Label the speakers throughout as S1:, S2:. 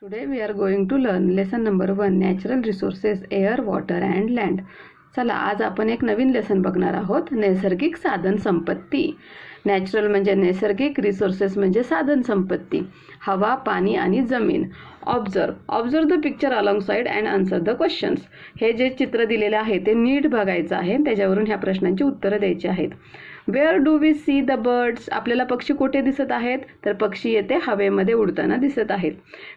S1: Today we are going to learn lesson number 1 Natural Resources Air, Water and Land. चला आज आपण एक नवीन lesson बघणार आहोत. नैसर्गिक साधन संपत्ती. नॅचरल म्हणजे नैसर्गिक, रिसोर्सेस म्हणजे साधन संपत्ती, हवा, पाणी आणि जमीन. Observe the picture alongside and answer the questions. हे जे चित्र दिलेले आहे ते नीट बघायचं आहे, त्याच्यावरून ह्या प्रश्नांची उत्तरं द्यायची आहेत. Where do we see the birds. आपल्याला पक्षी कुठे दिसत आहेत, तर पक्षी येथे हवेमध्ये उडताना दिसत आहेत.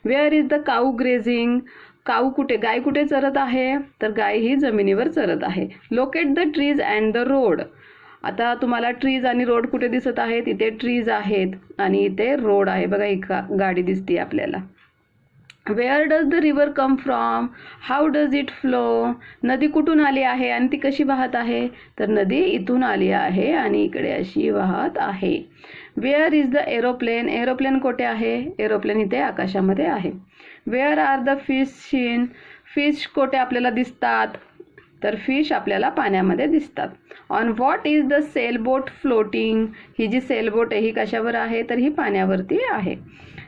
S1: Where is the cow grazing. Cow कुठे, गाय कुठे चरत आहे, तर गाय ही जमिनीवर चरत आहे. Locate the trees and the road. आता तुम्हाला ट्रीज आणि रोड कुठे दिसत आहेत, इथे ट्रीज आहेत आणि इथे रोड आहे. बघा एक गाडी दिसते आपल्याला. Where does the river come from. How does it flow. नदी कुठून आली आहे आणि ती कशी वाहत आहे, तर नदी इथून आली आहे आणि इकडे अशी वाहत आहे. Where is the aeroplane. Aeroplane कुठे आहे, एरोप्लेन इथे आकाशामध्ये आहे. Where are the fish seen. Fish कुठे आपल्याला दिसतात, तर फिश आपल्याला पाण्यामध्ये दिसतात. On what is the sailboat floating. ही जी सेलबोट आहे ही कशावर आहे, तर ही पाण्यावरती आहे.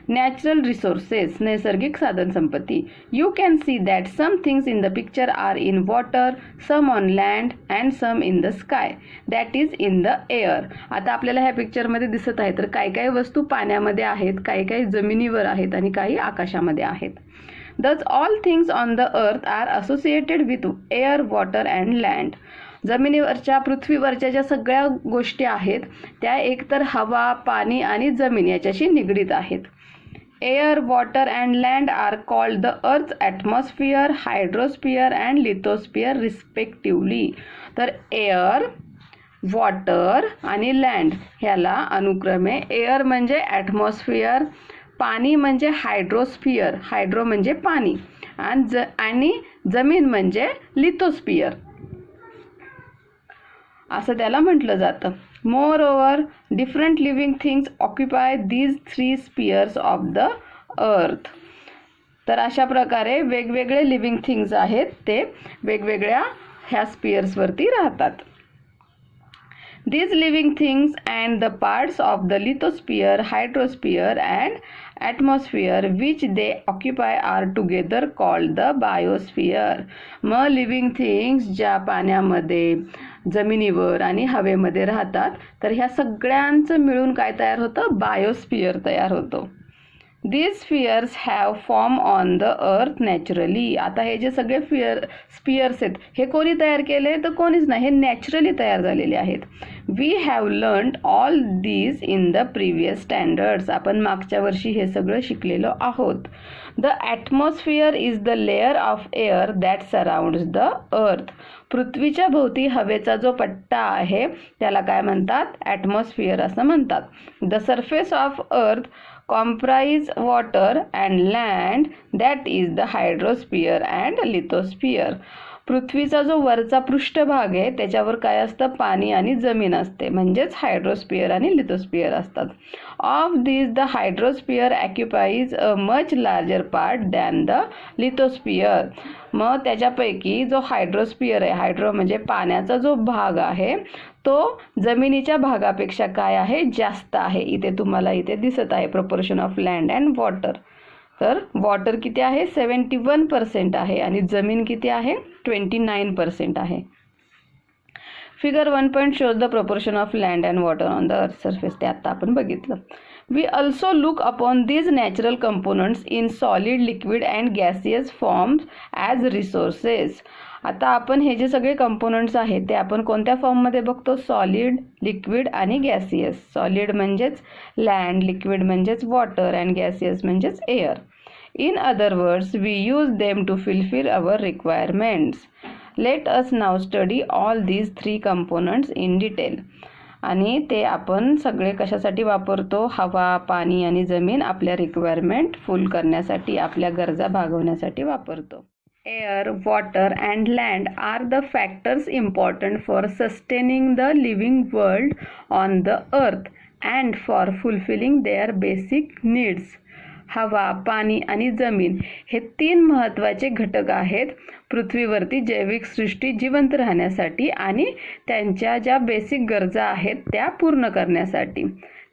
S1: नॅचरल रिसोर्सेस, नैसर्गिक साधन संपत्ती. You can see that some things in the picture are in water, some on land and some in the sky, that is in the air. आता आपल्याला ह्या पिक्चरमध्ये दिसत आहे तर काही काही वस्तू पाण्यामध्ये आहेत, काही काही जमिनीवर आहेत आणि काही आकाशामध्ये आहेत. Thus all things on the earth are associated with air, water and land. जमिनीवरच्या, पृथ्वीवरच्या ज्या सगळ्या गोष्टी आहेत त्या एकतर हवा, पाणी आणि जमीन याच्याशी निगडीत आहेत. Air, water and land are called the earth atmosphere, hydrosphere and lithosphere respectively. तर एअर, वॉटर आणि लँड ह्याला अनुक्रमे एअर म्हणजे ॲटमॉस्फिअर, पाणी म्हणजे हायड्रोस्फिअर, हायड्रो म्हणजे पाणी, आणि जमीन म्हणजे लिथोस्फिअर असं त्याला म्हटलं जातं. Moreover different living things occupy these 3 spheres of the earth. तर अशा प्रकारे वेगवेगळे लिव्हिंग थिंग्स आहेत ते वेगवेगळ्या ह्या स्पियर्सवरती राहतात. These living things and the parts of the lithosphere, hydrosphere and atmosphere which they occupy are together called the biosphere. मग लिव्हिंग थिंग्स ज्या पाण्यामध्ये, जमिनीवर आणि हवेमध्ये राहतात तर ह्या सगळ्यांचं मिळून काय तयार होतं, बायोस्फिअर तयार होतो. These spheres have formed on the earth naturally. आता हे जे सगळे स्पियर्स आहेत हे कोणी तयार केले, तर कोणीच नाही, हे नॅचरली तयार झालेले आहेत. We have learned all these in the previous standards. आपण मागच्या वर्षी हे सगळं शिकलेलो आहोत. The atmosphere is the layer of air that surrounds the earth. पृथ्वीच्या भोवती हवेचा जो पट्टा आहे त्याला काय म्हणतात, ॲटमॉस्फिअर असं म्हणतात. The surface of earth comprise water and land, that is the hydrosphere and lithosphere. पृथ्वीचा जो वरचा पृष्ठभाग आहे त्याच्यावर काय असतं, पाणी आणि जमीन असते, म्हणजेच हायड्रोस्फिअर आणि लिथोस्फिअर असतात. Of this the hydrosphere occupies a much larger part than the lithosphere. मग त्याच्यापैकी जो हायड्रोस्फिअर आहे, हायड्रो म्हणजे पाण्याचा जो भाग आहे तो जमिनीच्या भागापेक्षा काय आहे, जास्त आहे. इथे तुम्हाला इथे दिसत आहे proportion of land and water. तर वॉटर किती आहे, 71% आहे आणि जमीन किती आहे, 29% आहे. Figure 1 point shows the proportion of land and water on the earth surface. ते आता आपण बघितलं. We also look upon these natural components in solid, liquid and gaseous forms as resources. आता आपण हे जे सगळे कंपोनंट्स आहेत ते आपण कोणत्या फॉर्ममध्ये बघतो, सॉलिड, लिक्विड आणि गॅसियस. सॉलिड म्हणजेच लँड, लिक्विड म्हणजेच वॉटर अँड गॅसियस म्हणजेच air. In other words, we use them to fulfill our requirements. Let us now study all these 3 components in detail. आणि ते आपण सगळे कशासाठी वापरतो, हवा, पाणी आणि जमीन आपल्या रिक्वायरमेंट फुल करण्यासाठी, आपल्या गरजा भागवण्यासाठी वापरतो. Air, water and land are the factors important for sustaining the living world on the earth and for fulfilling their basic needs. हवा, पाणी आणि जमीन हे 3 महत्त्वाचे घटक आहेत पृथ्वीवरती जैविक सृष्टी जिवंत राहण्यासाठी आणि त्यांच्या ज्या बेसिक गरजा आहेत त्या पूर्ण करण्यासाठी.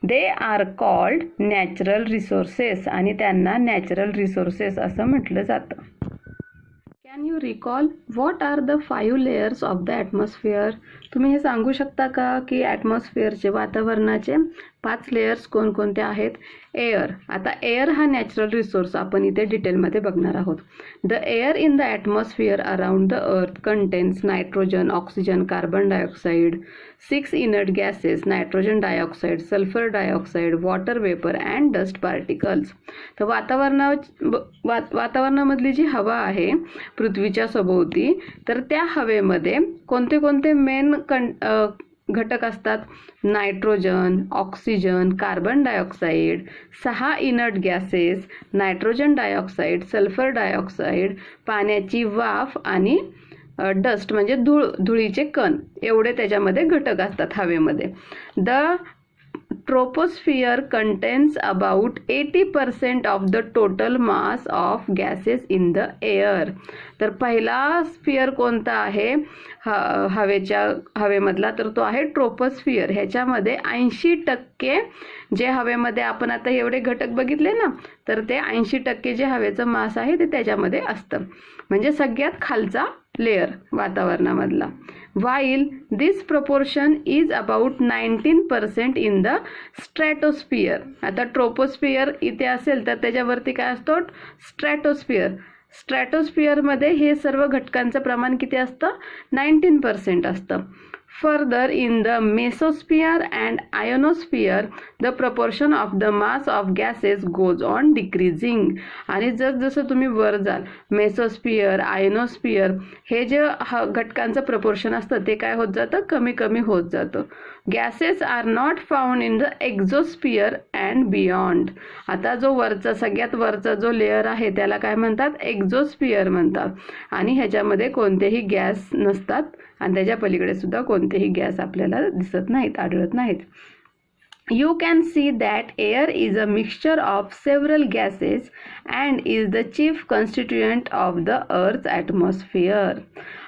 S1: They are called natural resources आणि त्यांना नॅचरल रिसोर्सेस असं म्हटलं जातं. Can you recall what are the 5 layers of the atmosphere? तुम्ही हे सांगू शकता का की ॲटमॉस्फिअरचे वातावरणाचे 5 लेयर्स कोणकोणते आहेत? एअर. आता एअर हा नॅचरल रिसोर्स आपण इथे डिटेलमध्ये बघणार आहोत. The air in the atmosphere around the earth contains nitrogen, oxygen, carbon dioxide, 6 inert gases, nitrogen dioxide, sulphur dioxide, water vapour and dust particles. तर वातावरणामधली जी हवा आहे पृथ्वीच्या सभोवती, तर त्या हवेमध्ये कोणते कोणते मेन घटक असतात? Nitrogen, oxygen, carbon dioxide, 6 inert gases, nitrogen dioxide, sulphur dioxide, पाण्याची वाफ आणि डस्ट म्हणजे धुळीचे कण, एवढे त्याच्यामध्ये घटक असतात हवेमध्ये. The troposphere contains about 80% of the total mass of gases in the air. तर पहिला स्फिअर कोणता आहे हवेमधला? तर तो आहे ट्रोपोस्फिअर. ह्याच्यामध्ये 80% जे हवेमध्ये आपण आता एवढे घटक बघितले ना, तर ते 80% जे हवेचं मास आहे ते त्याच्यामध्ये असतं, म्हणजे सगळ्यात खालचा layer वातावरणामधला. while this proportion is about 19% in the stratosphere. आता ट्रोपोस्फिअर इथे असेल तर त्याच्यावरती काय असतो? स्ट्रॅटोस्फिअर. स्ट्रॅटोस्फिअरमध्ये हे सर्व घटकांचं प्रमाण किती असतं? 19% असतं. Further, in the mesosphere and ionosphere, the proportion of the mass of gases goes on decreasing. आणि जसं तुम्ही वर जाल, मेसोस्फिअर, आयनोस्फिअर, हे जे घटकांचं प्रपोर्शन असतं ते काय होत जातं? कमी कमी होत जातं. Gases are not found in the exosphere and beyond. आता जो वरचा, सगळ्यात वरचा जो लेअर आहे त्याला काय म्हणतात? एक्झोस्फिअर म्हणतात. आणि ह्याच्यामध्ये कोणतेही गॅस नसतात आणि त्याच्या पलीकडे सुद्धा कोणतेही गॅस आपल्याला दिसत नाहीत, आढळत नाहीत. You can see that air is a mixture of several gases and is the chief constituent of the Earth's atmosphere.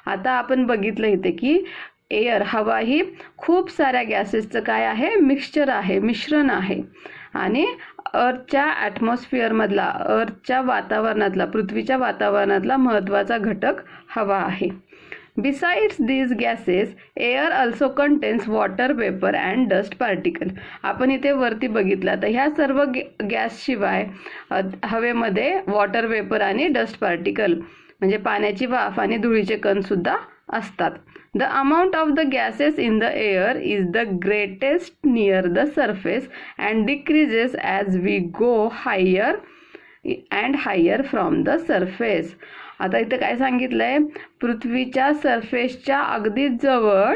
S1: आता आपण बघितलं इथे की एअर, हवा ही खूप साऱ्या गॅसेसचं काय आहे? मिक्सचर आहे, मिश्रण आहे. आणि अर्थच्या ॲटमॉस्फिअरमधला, अर्थच्या वातावरणातला, पृथ्वीच्या वातावरणातला महत्त्वाचा घटक हवा आहे. Besides these gases, air also contains water vapor and dust particle. आपण इथे वरती बघितलं तर ह्या सर्व गॅसशिवाय हवेमध्ये वॉटर वेपर आणि डस्ट पार्टिकल म्हणजे पाण्याची वाफ आणि धुळीचे कण सुद्धा असतात. The amount of the gases in the air is the greatest near the surface and decreases as we go higher and higher from the surface. आता इथे काय सांगितलंय? पृथ्वीच्या सरफेसच्या अगदी जवळ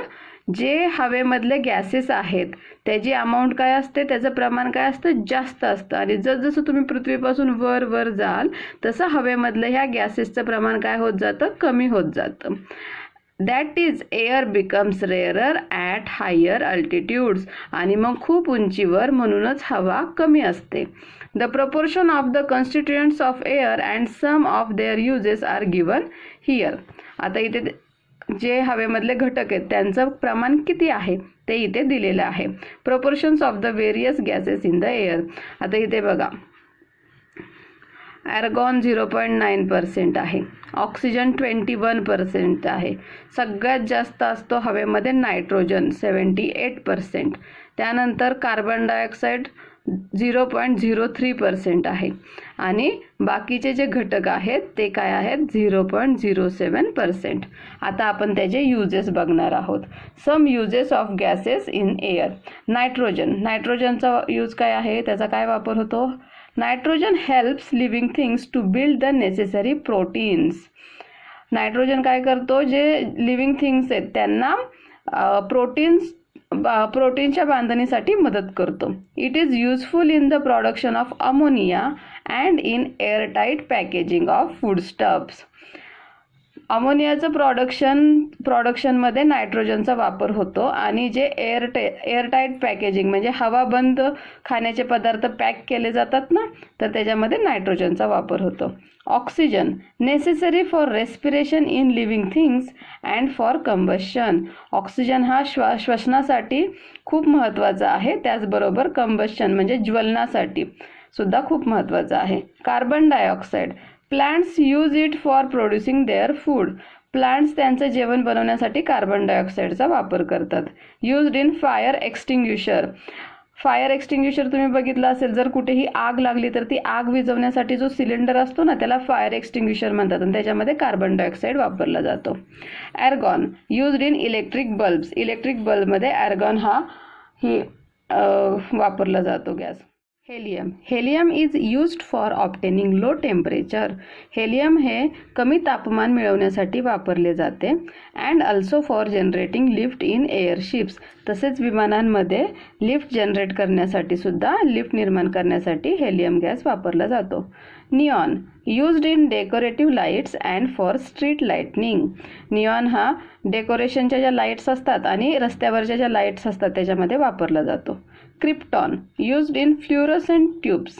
S1: जे हवेमधले गॅसेस आहेत त्याची अमाऊंट काय असते? त्याचं प्रमाण काय असतं? जास्त असतं. आणि जसं तुम्ही पृथ्वीपासून वर वर जाल तसं हवेमधलं ह्या गॅसेसचं प्रमाण काय होत जातं? कमी होत जातं. That is air becomes rarer at higher altitudes. आणि मग खूप उंचीवर म्हणूनच हवा कमी असते. The proportion of the constituents of air and some of their uses are given here. आता इथे जे हवेमधले घटक आहेत त्यांचं प्रमाण किती आहे ते इथे दिलेलं आहे. Proportions of the various gases in the air. आता इथे बघा, ॲर्गॉन 0.9% आहे, ऑक्सिजन 21% आहे, सगळ्यात जास्त असतो हवेमध्ये नायट्रोजन 78%, त्यानंतर कार्बन डायऑक्साईड 0.03% आहे आणि बाकीचे जे घटक आहेत ते काय आहेत? 0.07%. आता आपण त्याचे युजेस बघणार आहोत. Some uses of gases in air. नायट्रोजनचा यूज काय आहे? त्याचा काय वापर होतो? Nitrogen helps living things to build the necessary proteins. Nitrogen काय करतो? जे लिव्हिंग थिंग्स आहेत त्यांना प्रोटीनच्या बांधणीसाठी मदत करतो. It is useful in the production of ammonia and in airtight packaging of foodstuffs. अमोनियाचं प्रोडक्शनमध्ये नायट्रोजनचा वापर होतो आणि जे एअरटाईट पॅकेजिंग म्हणजे हवाबंद खाण्याचे पदार्थ पॅक केले जातात ना, तर त्याच्यामध्ये नायट्रोजनचा वापर होतो. Oxygen necessary for respiration in living things and for combustion. Oxygen हा श्वसनासाठी खूप महत्त्वाचा आहे, त्याचबरोबर कंबशन म्हणजे ज्वलनासाठी सुद्धा खूप महत्त्वाचा आहे. Carbon dioxide plants use it for producing their food. Plants त्यांचं जेवण बनवण्यासाठी कार्बन डायऑक्साईडचा वापर करतात. Used in fire extinguisher. Fire extinguisher तुम्ही बघितलं असेल, जर कुठेही आग लागली तर ती आग विझवण्यासाठी जो सिलेंडर असतो ना, त्याला फायर एक्सटिंग्युशर म्हणतात आणि त्याच्यामध्ये कार्बन डायऑक्साईड वापरला जातो. Argon used in electric bulbs. Electric बल्बमध्ये ॲर्गॉन हा वापरला जातो gas. Helium is used for obtaining low temperature. Helium हे कमी तापमान मिळवण्यासाठी वापरले जाते. And also for generating lift in airships. तसेच विमानांमध्ये लिफ्ट जनरेट करण्यासाठी सुद्धा, लिफ्ट निर्माण करण्यासाठी हेलियम गॅस वापरला जातो. Neon used in decorative lights and for street lightning. Neon हा डेकोरेशनच्या ज्या लाईट्स असतात आणि रस्त्यावरच्या ज्या लाईट्स असतात त्याच्यामध्ये वापरला जातो. Krypton used in fluorescent tubes.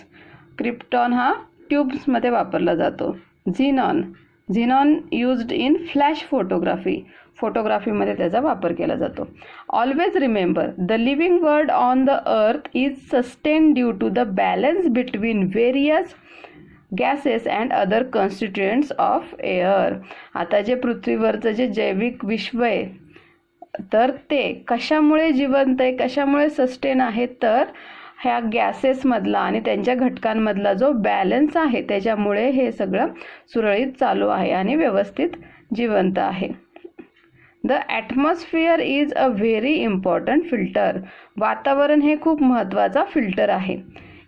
S1: Krypton हा ट्यूब्समध्ये वापरला जातो. Xenon used in flash photography. फोटोग्राफीमध्ये त्याचा वापर केला जातो. Always remember the living world on the earth is sustain due to the balance between various gases and other constituents of air. आता जे पृथ्वीवरचं जे जैविक विश्व आहे तर ते कशामुळे जिवंत आहे, कशामुळे सस्टेन आहे, तर ह्या गॅसेसमधला आणि त्यांच्या घटकांमधला जो बॅलन्स आहे त्याच्यामुळे हे सगळं सुरळीत चालू आहे आणि व्यवस्थित जिवंत आहे. The atmosphere is a very important filter. वातावरण हे खूप महत्त्वाचा फिल्टर आहे.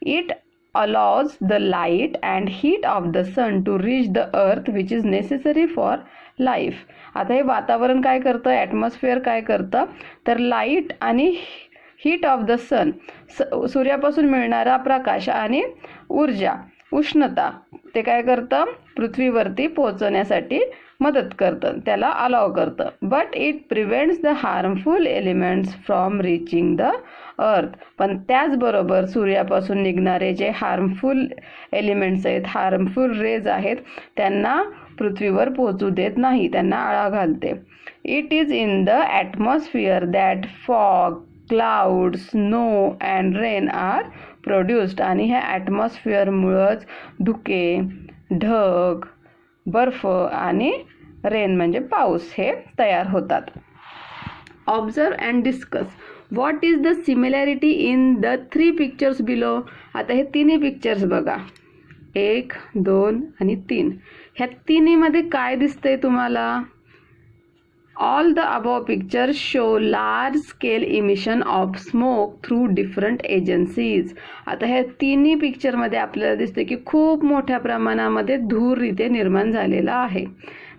S1: It allows the light and heat of the sun to reach the earth which is necessary for life. आता हे वातावरण काय करतं, ॲटमॉस्फिअर काय करतं, तर लाईट आणि हीट ऑफ द सन, सूर्यापासून मिळणारा प्रकाश आणि ऊर्जा, उष्णता, ते काय करतं, पृथ्वीवरती पोहोचवण्यासाठी मदत करतं, त्याला अलाव करतं. But it prevents the harmful elements from reaching the earth. पण त्याचबरोबर सूर्यापासून निघणारे जे हार्मफुल एलिमेंट्स आहेत, हार्मफुल रेज आहेत, त्यांना पृथ्वीवर पोहोचू देत नाही, त्यांना आळा घालते. It is in the atmosphere that fog, cloud, snow and rain are produced. आणि ह्या ॲटमॉस्फिअरमुळंच धुके, ढग, बर्फ आणि रेन म्हणजे पाऊस हे तयार होतात. Observe and discuss what is the similarity in the 3 pictures below. आता हे तिन्ही पिक्चर्स बघा, 1, 2 आणि 3. ह्या तिन्हीमध्ये काय दिसतंय तुम्हाला? All the above pictures show large scale emission of smoke through different agencies. आता ह्या तिन्ही पिक्चरमध्ये आपल्याला दिसते की खूप मोठ्या प्रमाणामध्ये धूर इथे निर्माण झालेला आहे.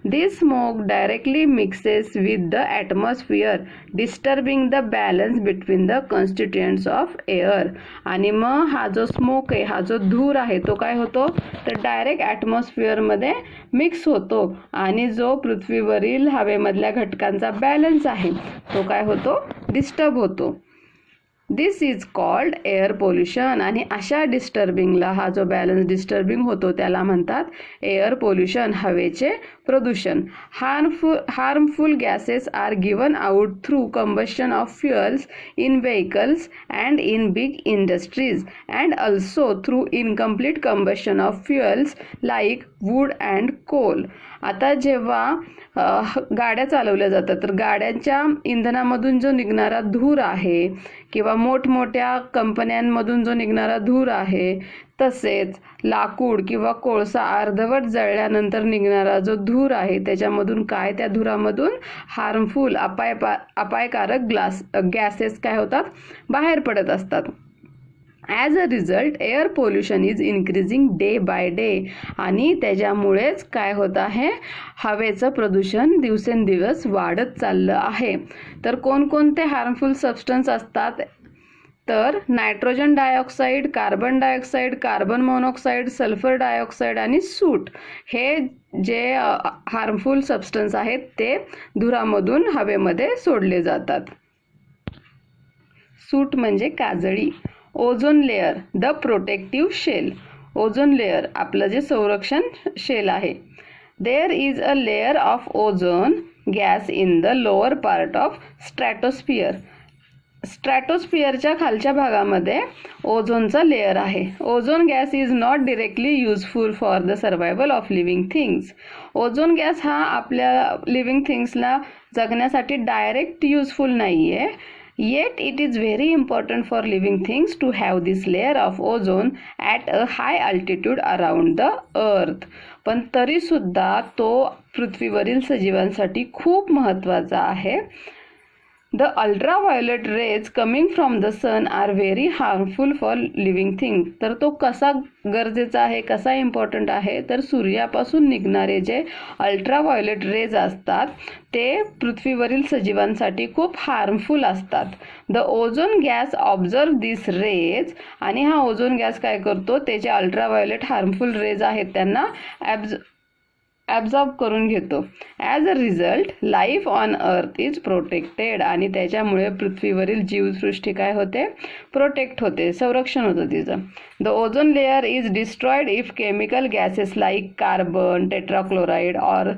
S1: This smoke directly mixes with the atmosphere, disturbing the balance between the constituents of air. आणि मग हा जो स्मोक आहे, हा जो धूर आहे, तो काय होतो, तर डायरेक्ट ॲटमॉस्फिअरमध्ये मिक्स होतो आणि जो पृथ्वीवरील हवेमधल्या घटकांचा बॅलन्स आहे तो काय होतो, डिस्टर्ब होतो. दिस इज कॉल्ड एअर पोल्युशन. आणि अशा डिस्टर्बिंगला, हा जो बॅलन्स डिस्टर्बिंग होतो त्याला म्हणतात एअर पोल्युशन, हवेचे प्रदूषण. Harmful gases are given out through combustion of fuels in vehicles and in big industries and also through incomplete combustion of fuels like wood and coal. आता जेव्हा गाड्या चालवल्या जातात तर गाड्यांच्या इंधनामधून जो निघणारा धूर आहे किंवा मोठमोठ्या कंपन्यांमधून जो निघणारा धूर आहे, तसेच लाकूड किंवा कोळसा अर्धवट जळल्यानंतर निघणारा जो धूर आहे त्याच्यामधून काय, त्या धुरामधून हार्मफुल अपायकारक गॅसेस काय होतात, बाहेर पडत असतात. As a result air pollution is increasing day by day. आणि त्याच्यामुळेच काय होत आहे, हवेचं प्रदूषण दिवसेंदिवस वाढत चाललं आहे. तर कोणकोणते हार्मफुल सबस्टन्स असतात तर nitrogen dioxide, carbon dioxide, carbon monoxide, sulphur dioxide आणि सूट हे जे हार्मफुल सबस्टन्स आहेत ते धुरामधून हवेमध्ये सोडले जातात. सूट म्हणजे काजळी. Ozone layer the protective shell. Ozone layer आपलं जे संरक्षण शेल आहे. There is a layer of ozone gas in the lower part of stratosphere. स्ट्रॅटोस्फिअरच्या खालच्या भागामध्ये ओझोनचा लेअर आहे. Ozone gas is not directly useful for the survival of living things. Ozone gas हा आपल्या लिव्हिंग थिंग्सला जगण्यासाठी डायरेक्ट युजफुल नाही आहे. Yet it is very important for living things to have this layer of ozone at a high altitude around the earth. पण तरी सुद्धा तो पृथ्वीवरील सजीवांसाठी खूप महत्त्वाचा आहे. The ultraviolet rays coming from the sun are very harmful for living things. तर तो कसा गरजेचा आहे, कसा इम्पॉर्टंट आहे, तर सूर्यापासून निघणारे जे अल्ट्राव्हायोलेट रेज असतात ते पृथ्वीवरील सजीवांसाठी खूप हार्मफुल असतात. The ozone gas observe this rays. आणि हा ओझोन गॅस काय करतो, ते जे अल्ट्राव्हायोलेट हार्मफुल रेज आहेत त्यांना ॲब्झॉर्ब करून घेतो. As a result life on earth is protected. आणि त्याच्यामुळे पृथ्वीवरील जीवसृष्टी काय होते, प्रोटेक्ट होते, संरक्षण होतं तिचं. The ozone layer is destroyed if chemical gases like carbon, tetrachloride or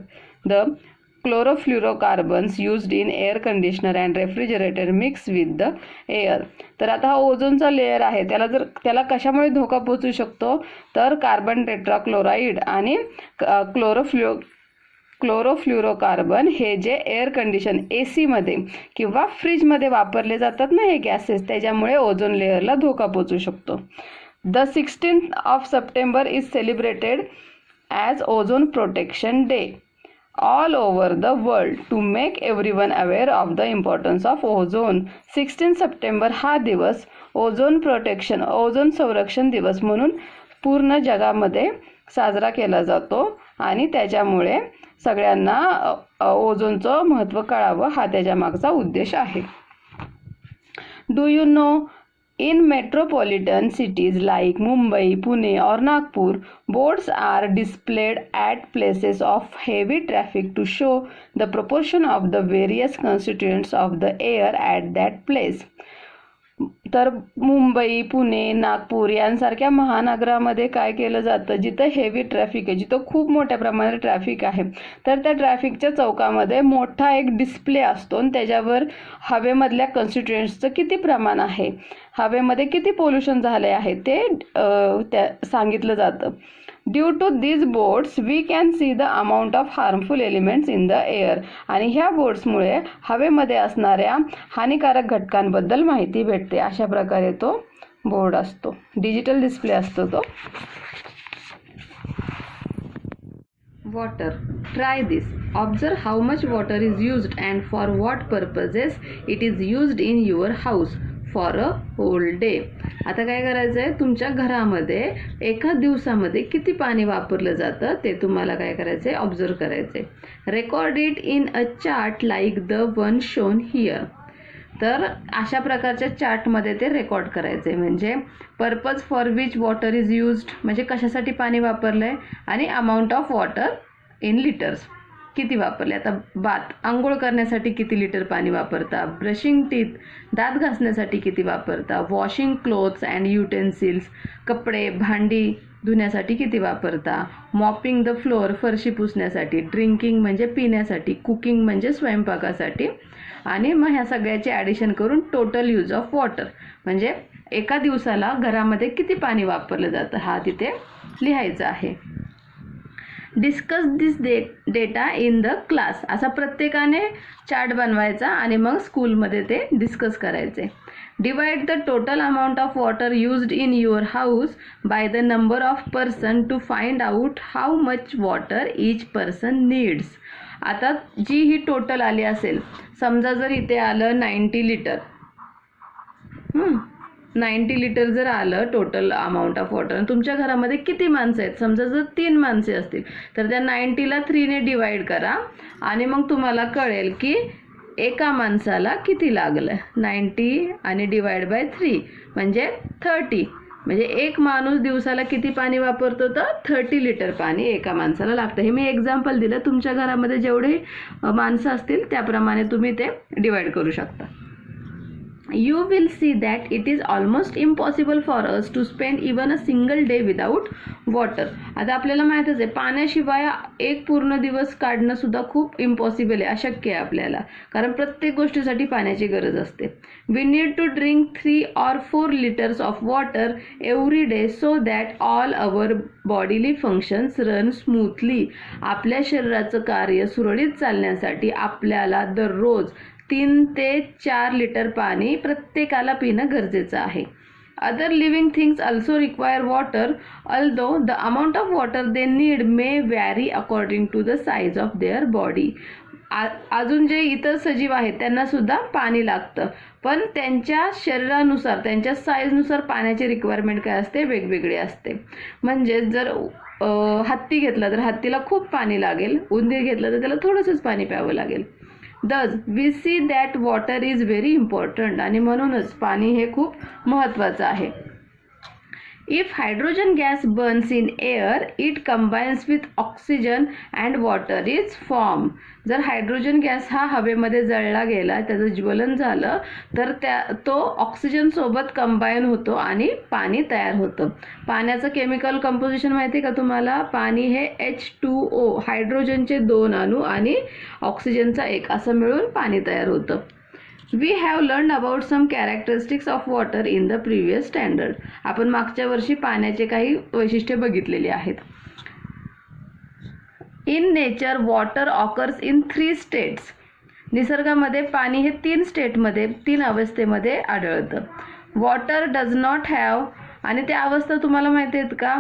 S1: the chlorofluorocarbons used in air conditioner and refrigerator mix with the air. तर आता हा ओझोनचा लेअर आहे, त्याला कशामुळे धोका पोचू शकतो, तर कार्बन टेट्राक्लोराइड आणि क्लोरोफ्लोरोकार्बन हे जे एअर कंडिशन AC मध्ये किंवा फ्रीजमध्ये वापरले जातात ना हे गॅसेस, त्याच्यामुळे ओझोन लेअरला धोका पोचू शकतो. The 16th of September is celebrated as ozone protection day all over the world to make everyone aware of the importance of ozone. 16 September हा दिवस ओझोन संरक्षण दिवस म्हणून पूर्ण जगामध्ये साजरा केला जातो आणि त्याच्यामुळे सगळ्यांना ओझोनचं महत्त्व कळावं हा त्याच्या मागचा उद्देश आहे. Do you no In metropolitan cities like Mumbai, Pune or Nagpur, boards are displayed at places of heavy traffic to show the proportion of the various constituents of the air at that place. तर मुंबई, पुणे, नागपूर यांसारख्या महानगरामध्ये काय केलं जातं, जिथं heavy traffic आहे, जिथं खूप मोठ्या प्रमाणात ट्रॅफिक आहे, तर त्या ट्रॅफिकच्या चौकामध्ये मोठा एक डिस्प्ले असतो आणि त्याच्यावर हवेमधल्या कॉन्स्टिट्युएंट्सचं किती प्रमाण आहे, हवेमध्ये किती पोल्युशन झाले आहे ते सांगितलं जातं. Due to this boards we can see the amount of harmful elements in the air. आणि ह्या बोर्ड्समुळे हवेमध्ये असणाऱ्या हानिकारक घटकांबद्दल माहिती भेटते. अशा प्रकारे तो बोर्ड असतो, डिजिटल डिस्प्ले असतो तो. Water. Try this. Observe how much water is used and for what purposes it is used in your house for a whole day. आता काय करायचं आहे, तुमच्या घरामध्ये एका दिवसामध्ये किती पाणी वापरलं जातं ते तुम्हाला काय करायचं आहे, ऑब्झर्व करायचं आहे. Record it in a chart like the one shown here. तर अशा प्रकारच्या चार्टमध्ये ते रेकॉर्ड करायचे. म्हणजे purpose for which water is used म्हणजे कशासाठी पाणी वापरलं आहे, आणि amount of water in litres किती वापरले. आता आंघोळ करण्यासाठी किती लिटर पाणी वापरता, ब्रशिंग टीथ दात घासण्यासाठी किती वापरता, वॉशिंग क्लोथ्स अँड युटेन्सिल्स कपडे भांडी धुण्यासाठी किती वापरता, मॉपिंग द फ्लोअर फरशी पुसण्यासाठी, ड्रिंकिंग म्हणजे पिण्यासाठी, कुकिंग म्हणजे स्वयंपाकासाठी, आणि मग ह्या सगळ्याचे ॲडिशन करून टोटल यूज ऑफ वॉटर म्हणजे एका दिवसाला घरामध्ये किती पाणी वापरलं जातं हा तिथे लिहायचं आहे. Discuss this data in the class. असा प्रत्येकाने चार्ट बनवायचा आणि मग स्कूलमध्ये ते डिस्कस करायचे. Divide the total amount of water used in your house by the number of person to find out how much water each person needs. आता जी ही टोटल आली असेल, समजा जर इथे आलं 90 लिटर, 90 लिटर जर आलं टोटल अमाऊंट ऑफ वॉटर, तुमच्या घरामध्ये किती माणसं आहेत, समजा जर 3 माणसे असतील तर त्या 90ला 3ने डिवाइड करा आणि मग तुम्हाला कळेल की एका माणसाला किती लागलं? 90 आणि डिवाइड बाय 3 म्हणजे 30. म्हणजे एक माणूस दिवसाला किती पाणी वापरतो? तर 30 लिटर पाणी एका माणसाला लागतं. हे मी एक्झाम्पल दिलं. तुमच्या घरामध्ये जेवढे माणसं असतील त्याप्रमाणे तुम्ही ते डिवाइड करू शकता. You will see that it is almost impossible for us to spend even a single day without water. आता आपल्याला माहितच आहे पाण्याशिवाय एक पूर्ण दिवस काढणं सुद्धा खूप इम्पॉसिबल आहे, अशक्य आहे आपल्याला, कारण प्रत्येक गोष्टीसाठी पाण्याची गरज असते. We need to drink 3 or 4 liters of water every day so that all our bodily functions run smoothly. आपल्या शरीराचं कार्य सुरळीत चालण्यासाठी आपल्याला दररोज 3 ते 4 लिटर पाणी प्रत्येकाला पिणं गरजेचं आहे. Other living things also require water, although the amount of water they need may vary according to the size of their body. अजून जे इतर सजीव आहेत त्यांना सुद्धा पाणी लागतं, पण त्यांच्या शरीरानुसार, त्यांच्या साईजनुसार पाण्याची रिक्वायरमेंट काय असते? वेगवेगळी असते. म्हणजे जर हत्ती घेतला तर हत्तीला खूप पाणी लागेल, उंदीर घेतलं तर त्याला थोडंसंच पाणी प्यावं लागेल. Thus, we see that water is very important आणि म्हणूनच पाणी हे खूप महत्त्वाचं आहे. If hydrogen gas burns in air, it combines with oxygen and water is formed. जर हायड्रोजन गॅस हा हवेमध्ये जळला गेला, त्याचं ज्वलन झालं, तर तो ऑक्सिजन सोबत कंबाईन होतो आणि पाणी तयार होतं. पाण्याचं केमिकल कंपोजिशन माहिती आहे का तुम्हाला? पाणी हे H2O, हायड्रोजनचे 2 अणू आणि ऑक्सिजनचा 1 असं मिळून पाणी तयार होतं. We have learned about some characteristics of water in the previous standard. आपण मागच्या वर्षी पाण्याचे काही वैशिष्ट्ये बघितलेली आहेत. In nature, water occurs in 3 states. निसर्गामध्ये पाणी हे 3 स्टेटमध्ये, 3 अवस्थेमध्ये आढळतं. Water does not have, आणि त्या अवस्था तुम्हाला माहिती आहेत का?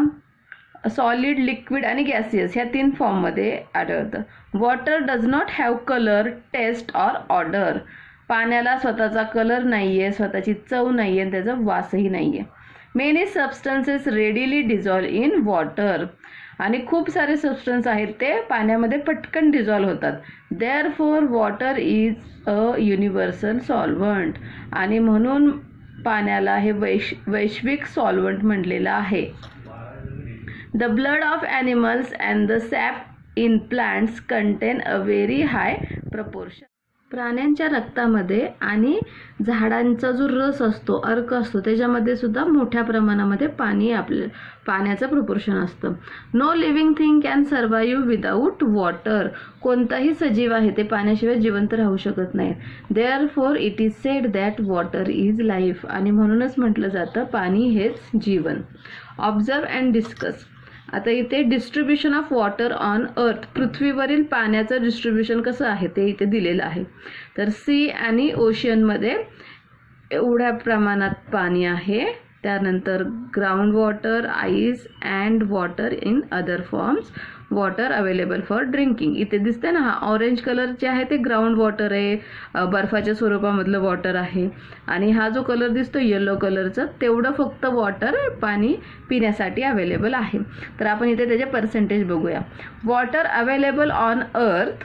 S1: सॉलिड, लिक्विड आणि गॅसियस ह्या 3 फॉर्ममध्ये आढळतं. Water does not have color, taste or odor. पाण्याला स्वतःचा कलर नाही आहे, स्वतःची चव नाही आहे, त्याचा वासही नाही आहे. Many substances readily dissolve in water. आणि खूप सारे सबस्टन्स आहेत ते पाण्यामध्ये पटकन डिझॉल्व होतात. Therefore water is a universal solvent. आणि म्हणून पाण्याला हे वैश्विक सॉल्व्हंट म्हटलेलं आहे. The blood of animals and the SAP in plants contain a very high proportion. प्राण्यांच्या रक्तामध्ये आणि झाडांचा जो रस असतो, अर्क असतो, त्याच्यामध्ये सुद्धा मोठ्या प्रमाणामध्ये पाण्याचं प्रपोर्शन असतं. No living thing can survive without water. कोणताही सजीव आहे ते पाण्याशिवाय जिवंत राहू शकत नाही. Therefore it is said that water is life. आणि म्हणूनच म्हटलं जातं पाणी हेच जीवन. Observe and discuss. आता इथे डिस्ट्रीब्युशन ऑफ वॉटर ऑन अर्थ, पृथ्वीवरील पाण्याचं डिस्ट्रीब्युशन कसं आहे ते इथे दिलेलं आहे. तर सी आणि ओशियनमध्ये एवढ्या प्रमाणात पाणी आहे. त्यानंतर ground water, ice and water in other forms, water available for drinking. इथे दिसते ना, हा ऑरेंज कलर जे आहे ते ग्राउंड वॉटर आहे, बर्फाच्या स्वरूपामधलं वॉटर आहे. आणि हा जो कलर दिसतो येलो कलरचं, तेवढं फक्त वॉटर, पाणी पिण्यासाठी अवेलेबल आहे. तर आपण इथे त्याचे पर्सेंटेज बघूया. वॉटर अवेलेबल ऑन अर्थ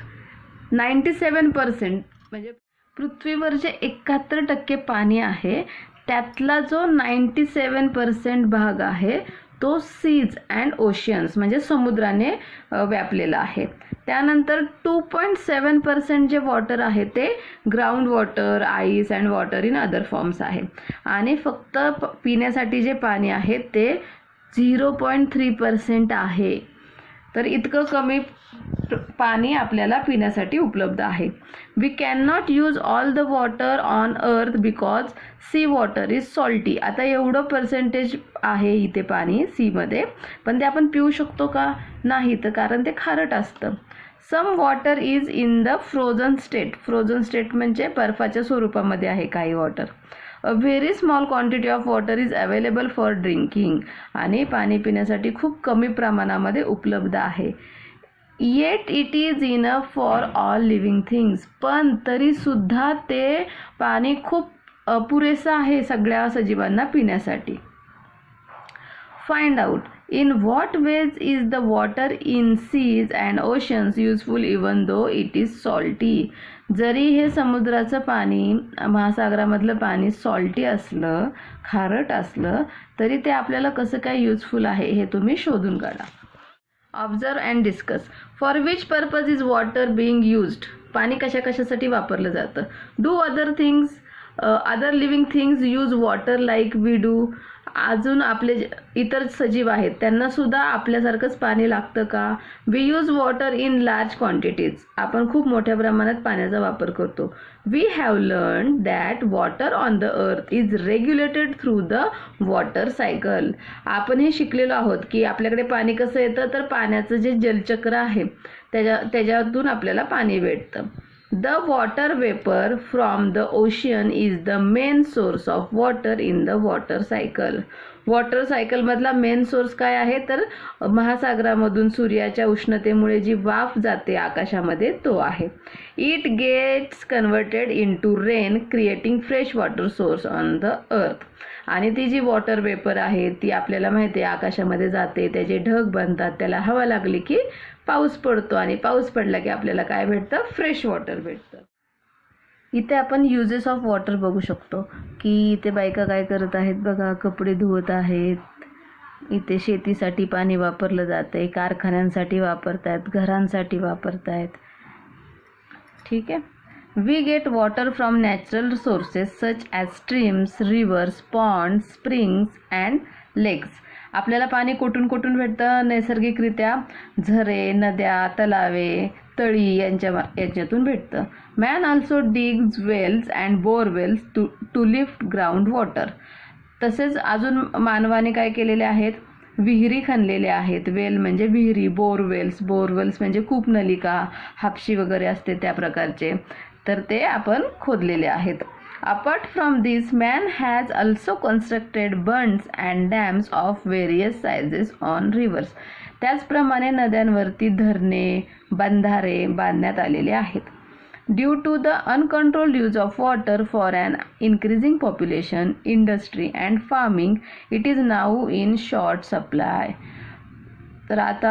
S1: 97%, म्हणजे पृथ्वीवर जे 71% पाणी आहे त्यातला जो 97% भाग आहे तो सीज अँड ओशियन्स म्हणजे समुद्राने व्यापलेला आहे. त्यानंतर 2.7% जे वॉटर आहे ते ground water, ice and water in other forms आहे. आणि फक्त पिण्यासाठी जे पाणी आहे ते 0.3% आहे. तर इतकं कमी पाणी आपल्याला पिण्यासाठी उपलब्ध आहे. We can not use all the water on earth because sea water is salty. आता एवढं पर्सेंटेज आहे इथे पाणी सीमध्ये, पण ते आपण पिऊ शकतो का? नाही, तर कारण ते खारट असतं. Some water is in the frozen state. Frozen state म्हणजे बर्फाच्या स्वरूपामध्ये आहे काही water. A very small quantity of water is available for drinking. आणि पाणी पिण्यासाठी खूप कमी प्रमाणामध्ये उपलब्ध आहे. Yet it is enough for all living things. पण तरीसुद्धा ते पाणी खूप पुरेसं आहे सगळ्या सजीवांना पिण्यासाठी. Find out in what ways is the water in seas and oceans useful even though it is salty. जरी हे समुद्राचं पाणी, महासागरामधलं पाणी सॉल्टी असलं, खारट असलं, तरी ते आपल्याला कसं काय युजफुल आहे हे तुम्ही शोधून काढा. Observe and discuss. For which purpose is water being used? पाणी कशासाठी वापरलं जातं? Do other living things use water like we do? अजून आपले इतर सजीव आहेत त्यांना सुद्धा आपल्यासारखंच पाणी लागतं का? We use water in large quantities. आपण खूप मोठ्या प्रमाणात पाण्याचा वापर करतो. We have learn that water on the earth is regulated through the water cycle. आपण हे शिकलेलो आहोत की आपल्याकडे पाणी कसं येतं, तर पाण्याचं जे जलचक्र आहे त्याच्यातून आपल्याला पाणी भेटतं. The water vapor from the ocean is the main source of water in the water cycle. Water सायकलमधला मेन सोर्स काय आहे, तर महासागरामधून सूर्याच्या उष्णतेमुळे जी वाफ जाते आकाशामध्ये तो आहे. It gets converted into rain creating fresh water source on the earth. आणि ती जी वॉटर वेपर आहे ती आपल्याला माहिती आहे आकाशामध्ये जाते, त्याचे ढग बनतात, त्याला हवा लागली की पाऊस पडतो आणि पाऊस पडला की आपल्याला काय भेटतं, फ्रेश वॉटर भेटतं. इथे आपण युजेस ऑफ वॉटर बघू शकतो की इथे बायका काय करत आहेत बघा, कपडे धुवत आहेत. इथे शेतीसाठी पाणी वापरलं जाते, कारखान्यांसाठी वापरतात, घरांसाठी वापरतायत. ठीक आहे. We get water from natural sources such as streams, rivers, ponds, springs and lakes. आपल्याला पाणी कुठून भेटतं? नैसर्गिकरित्या झरे, नद्या, तलावे, तळी यांच्यातून भेटतं. Man also digs wells and borewells to lift ground water. तसेच अजून मानवाने काय केलेले आहेत, विहिरी खणलेल्या आहेत. वेल म्हणजे विहिरी, बोरवेल्स म्हणजे कूपनलिका, हापशी वगैरे असते त्या प्रकारचे, तर ते आपण खोदलेले आहेत. Apart from this, man has also constructed bunds and dams of various sizes on rivers. त्याचप्रमाणे नद्यांवरती धरणे, बंधारे बांधण्यात आलेले आहेत. Due to the uncontrolled use of water for an increasing population, industry and farming, it is now in short supply. तर आता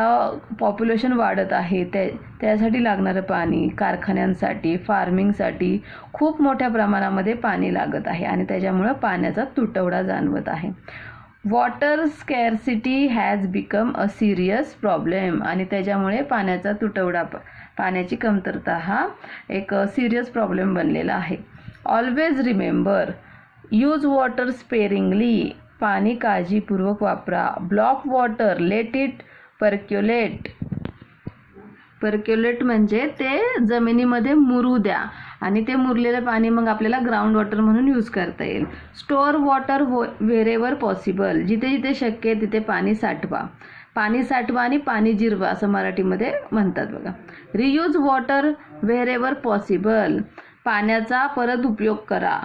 S1: population वाढत आहे, त्यासाठी लागणारं पाणी कारखान्यांसाठी, फार्मिंगसाठी खूप मोठ्या प्रमाणामध्ये पाणी लागत आहे आणि त्याच्यामुळं पाण्याचा तुटवडा जाणवत आहे. Water scarcity has become a serious problem. आणि त्याच्यामुळे पाण्याचा तुटवडा, पाण्याची कमतरता हा एक सिरियस प्रॉब्लेम बनलेला आहे. Always remember, use water sparingly. पाणी काळजीपूर्वक वापरा. Block water, let it percolate म्हणजे ते जमिनीमध्ये मुरू द्या आणि ते मुरलेलं पाणी मग आपल्याला ग्राउंड वॉटर म्हणून यूज करता येईल. Store water wherever possible. जिथे जिथे शक्य आहे तिथे पाणी साठवा. आणि पाणी जिरवा असं मराठीमध्ये म्हणतात बघा. Reuse water wherever possible. पाण्याचा परत उपयोग करा.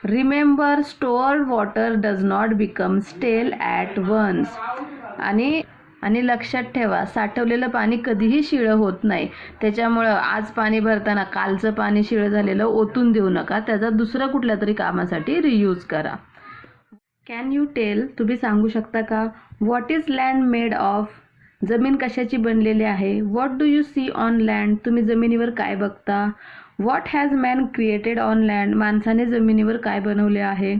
S1: Remember, stored water does not become स्टेल ॲट वन्स. आणि लक्षात ठेवा, साठवलेलं पाणी कधीही शिळं होत नाही. त्याच्यामुळं आज पाणी भरताना कालचं पाणी शिळं झालेलं ओतून देऊ नका, त्याचा दुसऱ्या कुठल्या तरी कामासाठी रियूज करा. कॅन यू टेल, तुम्ही सांगू शकता का, what is land made of? जमीन कशाची बनलेली आहे? What do you see on land? तुम्ही जमिनीवर काय बघता? What has man created on land? माणसाने जमिनीवर काय बनवले आहे?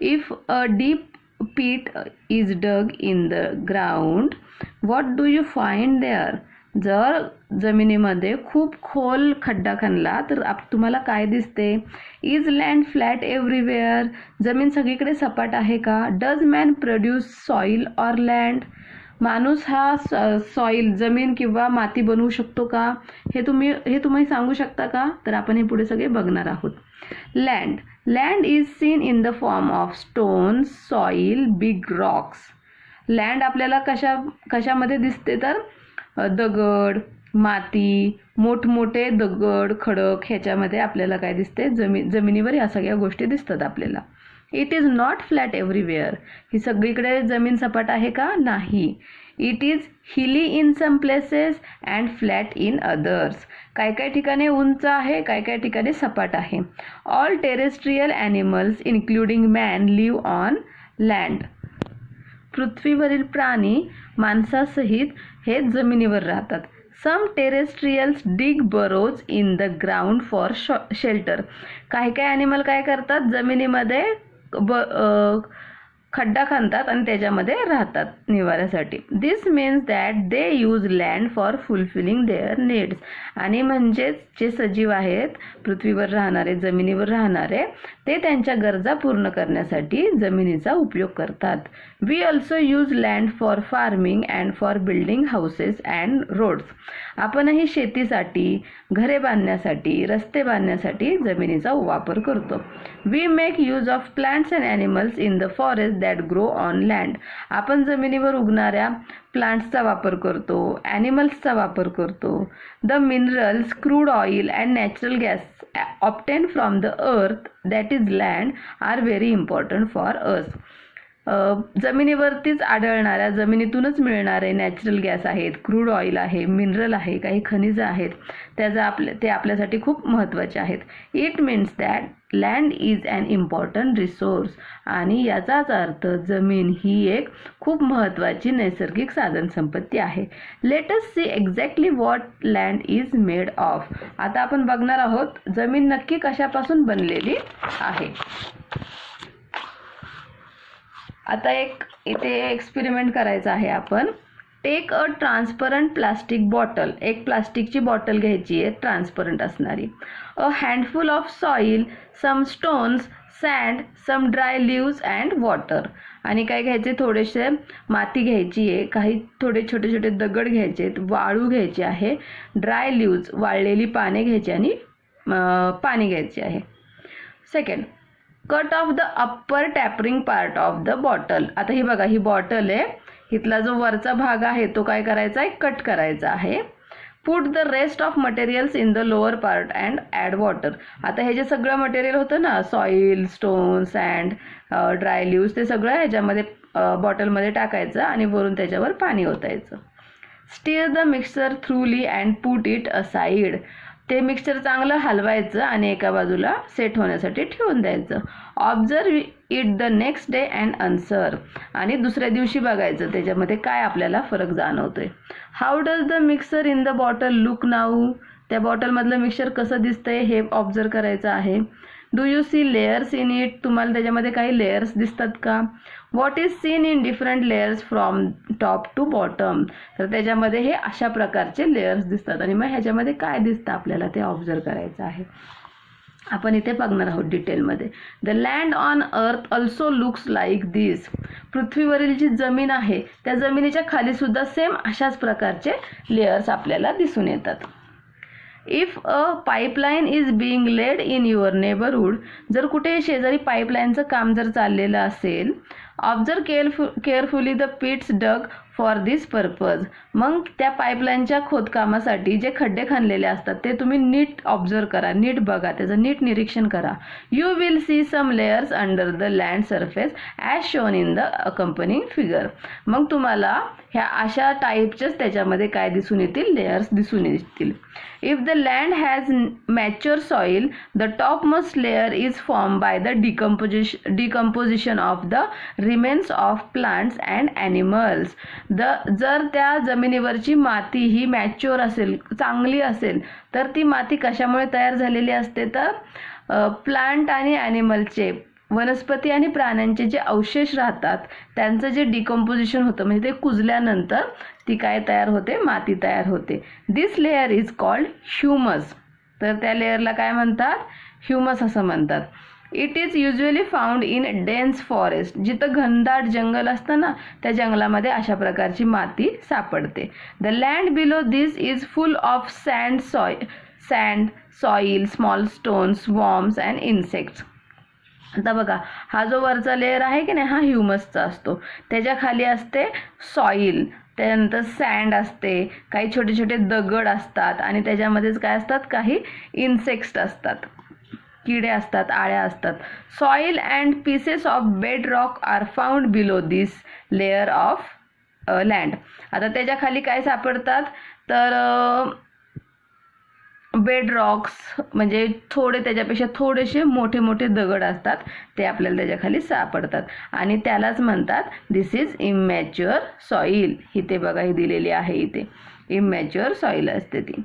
S1: If a deep pit is dug in the ground, what do you find there? जर जमिनीमध्ये खूप खोल खड्डा खणला तर तुम्हाला काय दिसते? Is land flat everywhere? जमीन सगळीकडे सपाट आहे का? Does man produce soil or land? माणूस हा सॉइल, जमीन किंवा माती बनवू शकतो का? हे तुम्ही सांगू शकता का? तर आपण हे पुढे सगळे बघणार आहोत. Land is seen in the form of stones, soil, big Roxx. Land आपल्याला कशामध्ये दिसते? तर दगड, माती, मोठमोठे दगड, खडक ह्याच्यामध्ये आपल्याला काय दिसते? जमिनीवर या सगळ्या गोष्टी दिसतात आपल्याला. It is not flat everywhere. ही सगळीकडे जमीन सपाट आहे का? नाही. It is hilly in some places and flat in others. काय ठिकाणी उंच आहे, काय ठिकाणी सपाट आहे. All terrestrial animals including man live on land. पृथ्वीवरील प्राणी माणसासहित हे जमिनीवर राहतात. Some terrestrials dig burrows in the ground for shelter. काही ॲनिमल काय करतात, जमिनीमध्ये खड्डा खणतात आणि त्याच्यामध्ये राहतात निवाऱ्यासाठी. This means that they use land for fulfilling their needs. आणि म्हणजेच जे सजीव आहेत पृथ्वीवर राहणारे, जमिनीवर राहणारे, ते त्यांच्या गरजा पूर्ण करण्यासाठी जमिनीचा उपयोग करतात. We also use land for farming and for building houses and roads. आपणही शेतीसाठी, घरे बांधण्यासाठी, रस्ते बांधण्यासाठी जमिनीचा वापर करतो. We make use of plants and animals in the forest that grow on land. आपण जमिनीवर उगणाऱ्या प्लांट्सचा वापर करतो, ॲनिमल्सचा वापर करतो. The minerals, crude oil and natural gas obtain from the earth that is land are very important for us. जमिनीवरतीच आढळणाऱ्या, जमिनीतूनच मिळणारे नॅचरल गॅस आहेत, क्रूड ऑइल आहे, मिनरल आहे, काही खनिजं आहेत, ते आपल्यासाठी खूप महत्त्वाचे आहेत. It means that land is an important resource. आणि याचाच अर्थ जमीन ही एक खूप महत्त्वाची नैसर्गिक साधनसंपत्ती आहे. Let us see exactly what land is made of. आता आपण बघणार आहोत जमीन नक्की कशापासून बनलेली आहे. आता एक इथे एक्सपेरिमेंट करायचा आहे आपण. Take a transparent plastic bottle. एक प्लास्टिकची बॉटल घ्यायची आहे, ट्रान्सपरंट असणारी. A handful of soil, some stones, sand, some dry leaves and water. आणि काय घ्यायचे, थोडेसे माती घ्यायची आहे, काही थोडे छोटे छोटे दगड घ्यायचे आहेत, वाळू घ्यायची आहे, ड्राय लिव्स वाळलेली पाने घ्यायची आणि पाणी घ्यायचे आहे. Second, cut off the upper tapering part of the bottle. आता ही बघा, ही बॉटल आहे, इथला जो वरचा भाग आहे तो काय करायचा आहे, कट करायचा आहे. Put the rest of materials in the lower part and add water. आता हे जे सगळं मटेरियल होतं ना, soil, stone, sand, dry leaves, ते सगळं ह्याच्यामध्ये बॉटलमध्ये टाकायचं आणि वरून त्याच्यावर पाणी ओतायचं. Stir the mixer thoroughly and put it aside. ते मिक्सचर चांगलं हलवायचं आणि एका बाजूला सेट होण्यासाठी ठेवून द्यायचं. Observe it the next day and answer. आणि दुसऱ्या दिवशी बघायचं त्याच्यामध्ये काय आपल्याला फरक जाणवतोय. How does the mixer in the bottle look now. त्या बॉटलमधलं मिक्सचर कसं दिसतंय हे ऑब्झर्व करायचं आहे. Do you see layers in it. तुम्हाला त्याच्यामध्ये काही लेयर्स दिसतात का. What is seen in different layers from top to bottom. तर त्याच्यामध्ये हे अशा प्रकारचे लेयर्स दिसतात आणि मग ह्याच्यामध्ये काय दिसतं आपल्याला ते ऑब्झर्व करायचं आहे. आपण इथे बघणार आहोत डिटेलमध्ये. The land on earth also looks like this. पृथ्वीवरील जी जमीन आहे त्या जमिनीच्या खाली सुद्धा सेम अशाच प्रकारचे लेयर्स आपल्याला दिसून येतात. If a pipeline is being laid in your neighbourhood. जर कुठे शेजारी पाईपलाईनचं काम जर चाललेलं असेल, observe carefully the pits dug for this purpose. मग त्या पाईपलाईनच्या खोदकामासाठी जे खड्डे खणलेले असतात ते तुम्ही नीट ऑब्झर्व करा, नीट बघा, त्याचं नीट निरीक्षण करा. You will see some layers under the land surface as shown in the accompanying figure. मग तुम्हाला ह्या अशा टाईपचेच त्याच्यामध्ये काय दिसून येतील, लेयर्स दिसून येतील. If the land has mature soil, the topmost layer is form by the decomposition of the remains of plants and animals. जर त्या जमिनीवरची माती ही मॅच्युअर असेल, चांगली असेल, तर ती माती कशामुळे तयार झालेली असते, तर प्लांट आणि ॲनिमलचे, वनस्पती आणि प्राण्यांचे जे अवशेष राहतात त्यांचं जे डिकम्पोजिशन होतं, म्हणजे ते कुजल्यानंतर ती काय तयार होते, माती तयार होते. This layer is called humus. तर त्या लेयरला काय म्हणतात, ह्युमस असं म्हणतात. It is usually found in dense forest. जिथं घनदाट जंगल असतं ना, त्या जंगलामध्ये अशा प्रकारची माती सापडते. The land below this is full of sand, soil, small stones, worms and insects. आता बघा, हा जो वरचा लेयर आहे की नाही, हा ह्युमसचा असतो. त्याच्या खाली असते सॉईल, त्यानंतर सँड असते, काही छोटे छोटे दगड असतात आणि त्याच्यामध्येच काय असतात, काही इन्सेक्ट्स असतात, किडे असतात, आळ्या असतात. Soil and pieces of bedrock are found below this layer of land. आता त्याच्या खाली काय सापडतात, तर बेड रॉक्स म्हणजे त्याच्यापेक्षा थोडेसे मोठे मोठे दगड असतात, ते आपल्याला त्याच्या खाली सापडतात आणि त्यालाच म्हणतात दिस इज इमॅच्युअर सॉईल. इथे बघा, ही दिलेली आहे इथे. इमॅच्युअर सॉईल असते ती.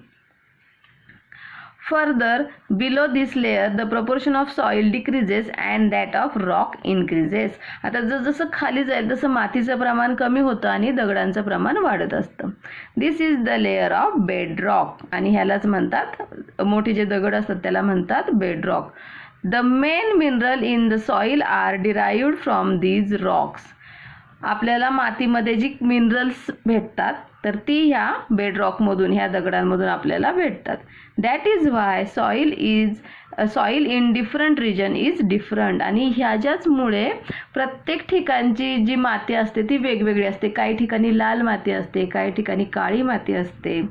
S1: Further, below this layer, the proportion of soil decreases and that of rock increases. आता जसं खाली जाईल तसं मातीचं प्रमाण कमी होतं आणि दगडांचं प्रमाण वाढत असतं. This is the layer of bedrock आणि ह्यालाच म्हणतात, मोठे जे दगड असतात त्याला म्हणतात bedrock. The main mineral in the soil are derived from these rocks. आपल्याला मातीमध्ये जी मिनरल्स भेटतात तर ती ह्या बेडरॉकमधून, ह्या दगडांमधून आपल्याला भेटतात. That is why soil in different region is different. आणि ह्याच्याचमुळे प्रत्येक ठिकाणची जी माती असते ती वेगवेगळी असते. काही ठिकाणी लाल माती असते, काही ठिकाणी काळी माती असते.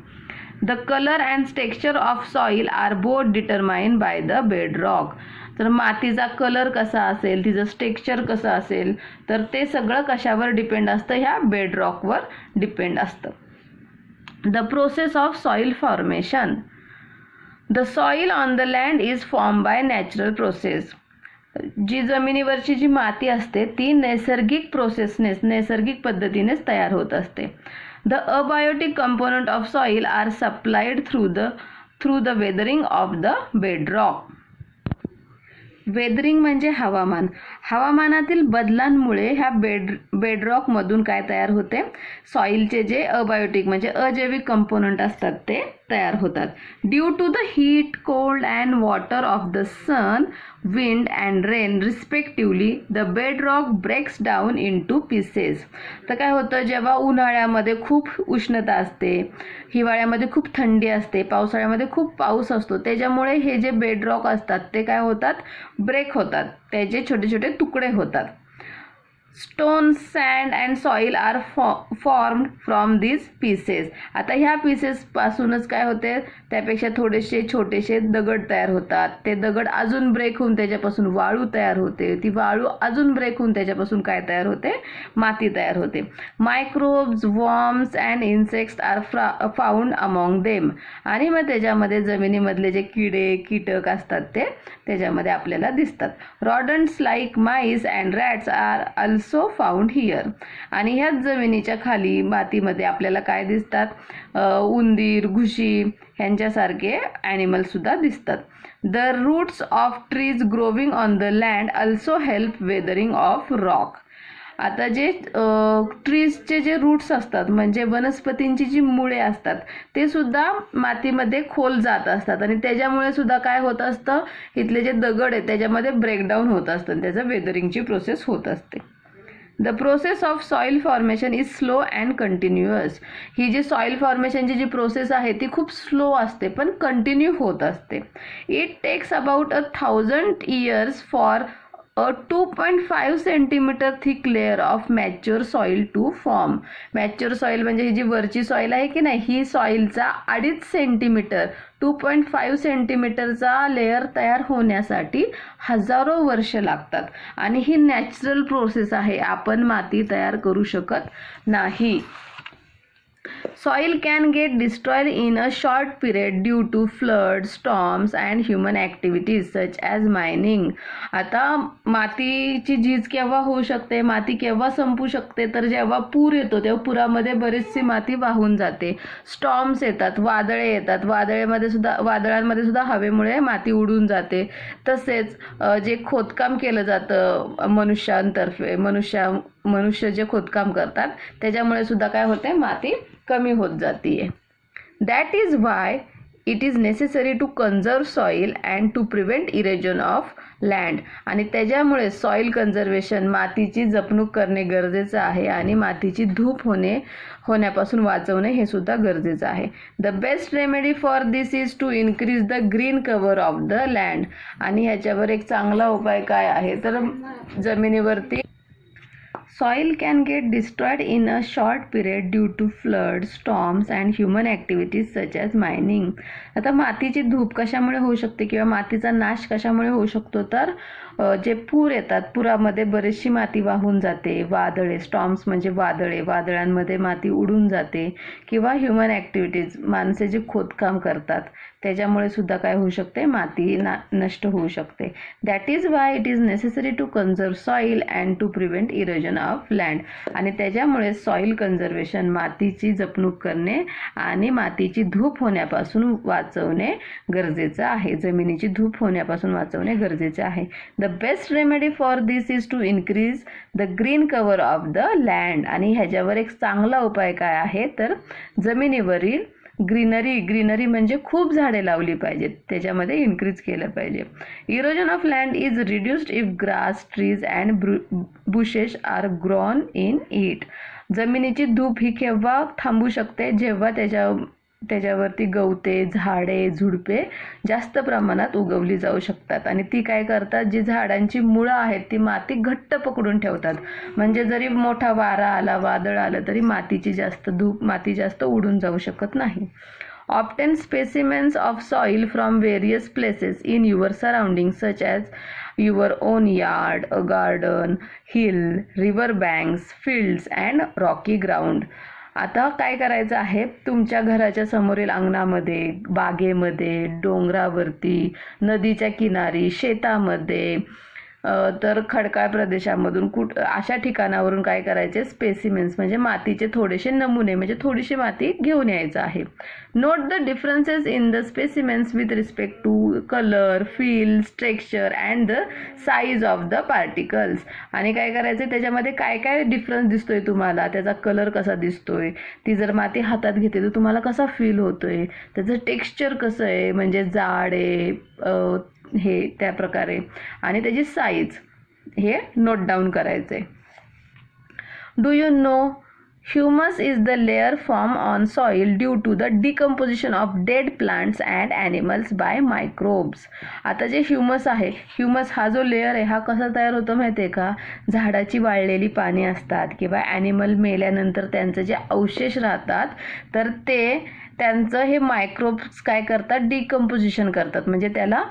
S1: The colour and texture of soil are both determined by the bedrock. तर मातीचा कलर कसा असेल, तिचं टेक्स्चर कसं असेल, तर ते सगळं कशावर डिपेंड असतं, ह्या बेडरॉकवर डिपेंड असतं. The process of soil formation. The soil on the land is form by natural process. जी जमिनीवरची जी माती असते ती नैसर्गिक नैसर्गिक पद्धतीनेच तयार होत असते. The abiotic component of soil are supplied through the weathering of the bedrock. Weathering म्हणजे हवामान. हवामानातील बदलांमुळे ह्या बेडरॉकमधून काय तयार होते, सॉईलचे जे अबायोटिक म्हणजे अजैविक कंपोनंट असतात ते तयार होतात. Due to the heat, cold and water of the sun, wind and rain respectively the bedrock breaks down into pieces. तर काय होतं, जेव्हा उन्हाळ्यामध्ये खूप उष्णता असते, हिवाळ्यामध्ये खूप थंडी असते, पावसाळ्यामध्ये खूप पाऊस असतो, त्याच्यामुळे हे जे बेडरॉक असतात ते काय होतात, ब्रेक होतात, त्याचे छोटे छोटे तुकडे होतात. Stone, sand and soil are formed from this pieces. आता ह्या पीसेस पासूनच काय होते, त्यापेक्षा थोडेसे छोटेसे दगड तयार होतात. ते दगड अजून ब्रेक होऊन त्याच्यापासून वाळू तयार होते. ती वाळू अजून ब्रेक होऊन त्याच्यापासून काय तयार होते, माती तयार होते. Microbes, worms and insects are found among them. आणि मग त्याच्यामध्ये जमिनीमधले जे किडे कीटक असतात ते त्याच्यामध्ये आपल्याला दिसतात. Rodents like mice and rats are also found here. आणि ह्याच जमिनीच्या खाली मातीमध्ये आपल्याला काय दिसतात, उंदीर, घुशी ह्यांच्यासारखे ॲनिमल्स सुद्धा दिसतात. The roots of trees growing on the land also help weathering of rock. आता जे ट्रीजचे जे रूट्स असतात म्हणजे वनस्पतींची जी मुळे असतात ते सुद्धा मातीमध्ये खोल जात असतात आणि त्याच्यामुळे सुद्धा काय होत असतं, इथले जे दगड आहेत त्याच्यामध्ये ब्रेकडाऊन होत असतं, त्याचं वेदरिंगची प्रोसेस होत असते. The process of soil formation is slow and continuous. ही जी सॉईल फॉर्मेशनची जी प्रोसेस आहे ती खूप स्लो असते पण कंटिन्यू होत असते. It takes about 1000 years for a 2.5 centimeter thick layer of mature soil to form. Mature soil म्हणजे ही जी वरची सॉईल आहे की नाही, ही सॉईलचा 2.5 सेंटीमीटर 2.5 सेंटीमीटरचा लेअर तयार होण्यासाठी हजारो वर्ष लागतात. आणि ही नॅचरल प्रोसेस आहे, आपण माती तयार करू शकत नाही. Soil can get destroyed in a short period due to floods, storms and human activities such as mining. आता मातीची झीज केव्हा होऊ शकते, माती केव्हा संपू शकते, तर जेव्हा पूर येतो तेव्हा पुरामध्ये बरीचशी माती वाहून जाते. स्टॉर्म्स येतात, वादळे येतात, वादळांमध्ये सुद्धा हवेमुळे माती उडून जाते. तसेच जे खोदकाम केलं जातं मनुष्यांतर्फे, मनुष्य जे खोदकाम करतात त्याच्यामुळे सुद्धा काय होते, माती कमी होत जाते. That is why it is necessary to conserve soil and to prevent erosion of land. आणि त्याच्यामुळे सॉईल कन्झर्वेशन, मातीची जपणूक करणे गरजेचं आहे आणि मातीची धूप होण्यापासून वाचवणे हे सुद्धा गरजेचं आहे. The best remedy for this is to increase the green cover of the land. आणि ह्याच्यावर एक चांगला उपाय काय आहे, तर जमिनीवरती Soil can get destroyed in a short period due to floods, storms and human activities such as mining. आता मातीची धूप कशामुळे होऊ शकते किंवा मातीचा नाश कशामुळे होऊ शकतो, तर जे पूर येतात, पुरामध्ये बरीचशी माती वाहून जाते, वादळे, स्टॉर्म्स म्हणजे वादळांमध्ये माती उडून जाते, किंवा ह्युमन ॲक्टिव्हिटीज, माणसे जे खोदकाम करतात त्याच्यामुळे सुद्धा काय होऊ शकते, माती नष्ट होऊ शकते. That is why it is necessary to conserve soil and to prevent erosion of land. आणि त्याच्यामुळे सॉईल कन्झर्वेशन, मातीची जपणूक करणे आणि मातीची धूप होण्यापासून वाचवणे गरजेचं आहे. जमिनीची धूप होण्यापासून वाचवणे गरजेचे आहे. The best remedy for this is to increase the green cover of the land. आणि ह्याच्यावर एक चांगला उपाय काय आहे तर जमिनीवरील ग्रीनरी म्हणजे खूप झाडे लावली पाहिजेत, त्याच्यामध्ये इन्क्रीज केलं पाहिजे. Erosion of land is reduced if grass, trees and bushes are grown in it. जमिनीची धूप ही केव्हा थांबू शकते, जेव्हा त्याच्यावरती गवते, झाडे, झुडपे जास्त प्रमाणात उगवली जाऊ शकतात. आणि ती काय करतात, जी झाडांची मुळं आहेत ती माती घट्ट पकडून ठेवतात. म्हणजे जरी मोठा वारा आला, वादळ आलं तरी माती जास्त उडून जाऊ शकत नाही. Obtain specimens of soil from various places in your surroundings such as your own yard, a garden, hill, river banks, fields and rocky ground. आता काय करायचं आहे, तुमच्या घराच्या समोरील अंगणामध्ये, बागेमध्ये, डोंगरावरती, नदीच्या किनारी, शेतामध्ये, तर खडकाळ प्रदेशामधून अशा ठिकाणावरून काय करायचे, स्पेसिमेन्स म्हणजे मातीचे थोडेसे नमुने, म्हणजे थोडीशी माती घेऊन यायचं आहे. Note the differences in the specimens with respect to colour, feels, texture and the size of the particles. आणि काय करायचं, त्याच्यामध्ये काय काय डिफरन्स दिसतोय तुम्हाला, त्याचा कलर कसा दिसतोय, ती जर माती हातात घेते तर तुम्हाला कसा फील होतोय, त्याचं टेक्स्चर कसं आहे, म्हणजे जाड आहे, हे त्या प्रकारे, आणि त्याची साईज हे नोट डाऊन करायचे. Do you know humus is the layer form on soil due to the decomposition of dead plants and animals by microbes. आता जे ह्युमस आहे, ह्युमस हा जो लेअर आहे हा कसा तयार होतो माहिती आहे का, झाडाची वाळलेली पाने असतात किंवा ॲनिमल मेल्यानंतर त्यांचे जे अवशेष राहतात तर त्यांचं हे मायक्रोब्स काय करतात, डिकम्पोजिशन करतात, म्हणजे त्याला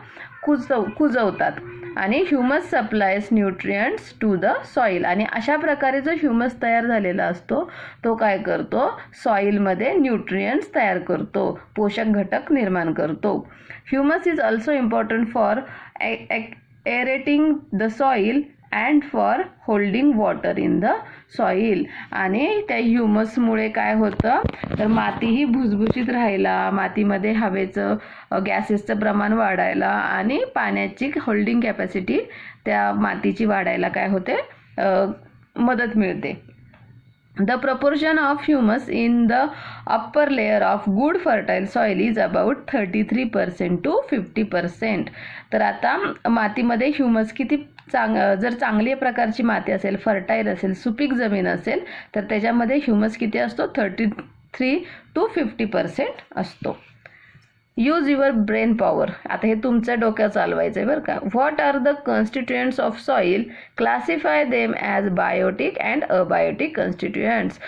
S1: कुजवतात. आणि humus supplies nutrients to the soil. आणि अशा प्रकारे जो ह्युमस तयार झालेला असतो तो काय करतो, सॉईलमध्ये न्यूट्रियंट्स तयार करतो, पोषक घटक निर्माण करतो. Humus is also important for aerating the soil and for holding water in the soil. आणि त्या ह्युमसमुळे काय होतं तर मातीही भुसभुशीत राहायला, मातीमध्ये हवेचं गॅसेसचं प्रमाण वाढायला आणि पाण्याची होल्डिंग कॅपॅसिटी त्या मातीची वाढायला काय होते, मदत मिळते. The proportion of humus in the upper layer of good fertile soil is about 33% to 50%. तर आता मातीमध्ये ह्युमस किती जर चांगली प्रकारची माती असेल, फर्टाईल असेल, सुपीक जमीन असेल तर त्याच्यामध्ये ह्युमस किती असतो, 33 to 50% असतो. Use your brain power. आता हे तुमच्या डोक्यात चालवायचं आहे बरं का. What are the constituents of soil, classify them as biotic and abiotic constituents.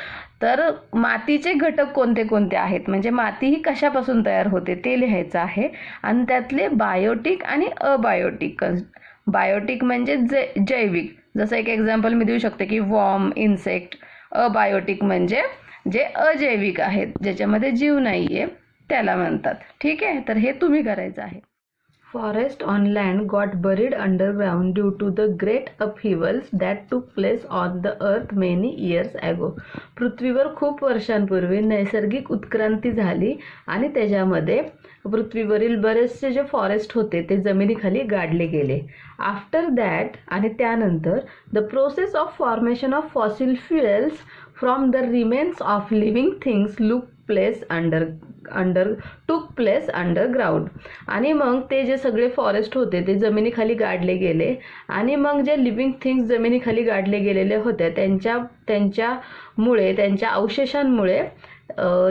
S1: तर मातीचे घटक कोणते कोणते आहेत, म्हणजे माती ही कशापासून तयार होते ते लिहायचं आहे. आणि त्यातले बायोटिक आणि अबायोटिक. बायोटिक म्हणजे जैविक, जसं एक एक्झाम्पल मी देऊ शकते की वॉर्म, इन्सेक्ट. अबायोटिक म्हणजे जे अजैविक आहेत, ज्याच्यामध्ये जीव नाही आहे, त्याला म्हणतात. ठीक आहे, तर हे तुम्ही करायचं आहे. Forest on land got buried underground due to the great upheavals that took place on the earth many years ago. पृथ्वीवर खूप वर्षांपूर्वी नैसर्गिक उत्क्रांती झाली आणि त्याच्यामध्ये पृथ्वीवरील बरेचसे जे फॉरेस्ट होते ते जमिनीखाली गाडले गेले. आफ्टर दॅट, आणि त्यानंतर, the process of formation of fossil fuels from the remains of living things टूक प्लेस अंडरग्राउंड. आणि मग ते जे सगळे फॉरेस्ट होते ते जमिनीखाली गाडले गेले आणि मग जे लिव्हिंग थिंग्स जमिनीखाली गाडले गेलेले होते त्यांच्या अवशेषांमुळे